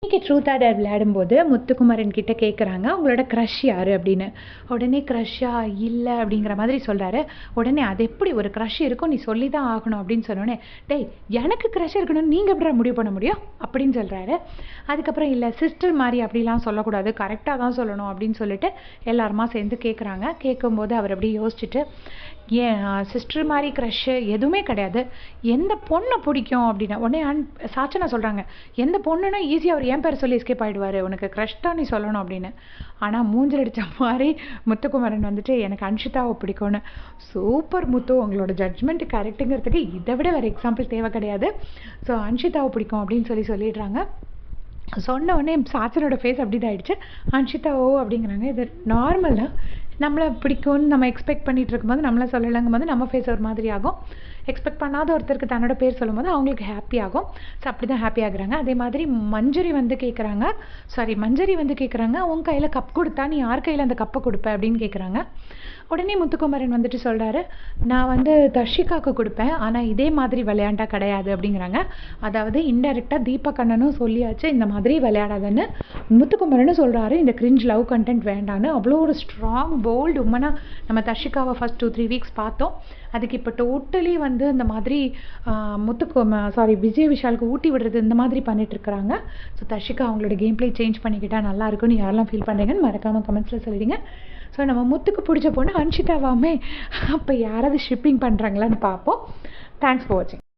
இன்னைக்கு truth or dare விளையாடும்போது முத்துக்குமரன் கிட்ட கேட்குறாங்க உங்களோட க்ரஷ் யார் அப்படின்னு. உடனே க்ரஷ்ஷா இல்லை அப்படிங்கிற மாதிரி சொல்கிறாரு. உடனே அது எப்படி ஒரு க்ரஷ் இருக்கும், நீ சொல்லி தான் ஆகணும் அப்படின்னு சொன்னோடனே, டேய் எனக்கு க்ரஷ் இருக்கணும்னு நீங்கள் எப்படி முடிவு பண்ண முடியும் அப்படின்னு சொல்கிறாரு. அதுக்கப்புறம் இல்லை சிஸ்டர் மாதிரி அப்படிலாம் சொல்லக்கூடாது, கரெக்டாக தான் சொல்லணும் அப்படின்னு சொல்லிட்டு எல்லாருமா சேர்ந்து கேட்குறாங்க. கேட்கும்போது அவர் அப்படியே யோசிச்சுட்டு, ஏன் சிஸ்டர் மாதிரி க்ரஷ்ஷு எதுவுமே கிடையாது, எந்த பொண்ணை பிடிக்கும் அப்படின்னா உடனே சாச்சனா சொல்கிறாங்க, எந்த பொண்ணுன்னா ஈஸியாக அவர் என் பேர் சொல்லி எஸ்கேப் ஆகிடுவார், உனக்கு க்ரஷ் தான் நீ சொல்லணும் அப்படின்னு. ஆனால் மூஞ்சில் அடித்த மாதிரி முத்துக்குமரன் வந்துட்டு எனக்கு அன்ஷிதாவை பிடிக்கும்னு. சூப்பர் முத்து, உங்களோட ஜட்ஜ்மெண்ட் கரெக்டுங்கிறதுக்கு இதை விட வேறு எக்ஸாம்பிள் தேவை கிடையாது. ஸோ அன்ஷிதாவை பிடிக்கும் அப்படின்னு சொல்லிடுறாங்க. சொன்ன உடனே சாச்சனோட ஃபேஸ் அப்படி தான் ஆயிடுச்சு. அன்ஷிதா ஓ அப்படிங்கிறாங்க. இது நார்மலாக நம்மளை பிடிக்கும்னு நம்ம எக்ஸ்பெக்ட் பண்ணிகிட்டு இருக்கும்போது நம்மளை சொல்லலைங்கும் போது நம்ம ஃபேஸ் ஒரு மாதிரி ஆகும். எக்ஸ்பெக்ட் பண்ணாத ஒருத்தருக்கு தன்னோட பேர் சொல்லும் போது அவங்களுக்கு ஹாப்பி ஆகும். ஸோ அப்படி தான் ஹாப்பி ஆகுறாங்க. அதே மாதிரி மஞ்சரி வந்து கேட்குறாங்க உன் கையில் கப் கொடுத்தா நீ யார் கையில் அந்த கப்பை கொடுப்ப அப்படின்னு கேட்குறாங்க. உடனே முத்துக்குமரன் வந்துட்டு சொல்கிறாரு, நான் வந்து தர்ஷிகாவுக்கு கொடுப்பேன், ஆனால் இதே மாதிரி விளையாண்டா கிடையாது அப்படிங்கிறாங்க. அதாவது இன்டெரக்டாக தீபக் அண்ணனும் சொல்லியாச்சு இந்த மாதிரி விளையாடாதுன்னு. முத்துக்குமரனும் சொல்கிறாரு இந்த கிரிஞ்ச் லவ் கண்டென்ட் வேண்டான்னு. அவ்வளோ ஒரு ஸ்ட்ராங் போல்டு உமனாக நம்ம தர்ஷிகாவை ஃபஸ்ட் 2-3 வீக்ஸ் பார்த்தோம். அதுக்கு இப்போ டோட்டலி வந்து இந்த மாதிரி விஜய் விஷாலுக்கு ஊட்டி விடுறது இந்த மாதிரி பண்ணிட்டு இருக்கிறாங்க. ஸோ தர்ஷிகா அவங்களோட கேம் பிளே சேஞ்ச் பண்ணிக்கிட்டால் நல்லா இருக்கும்னு யாரெல்லாம் ஃபீல் பண்ணுறீங்கன்னு மறக்காமல் கமெண்ட்ஸில் சொல்லிடுங்க. ஸோ நம்ம முத்துக்கு பிடிச்ச பொண்ணு அன்ஷிதாவாமே, அப்போ யாராவது ஷிப்பிங் பண்ணுறாங்களான்னு பார்ப்போம். தேங்க்ஸ் ஃபார் வாட்சிங்.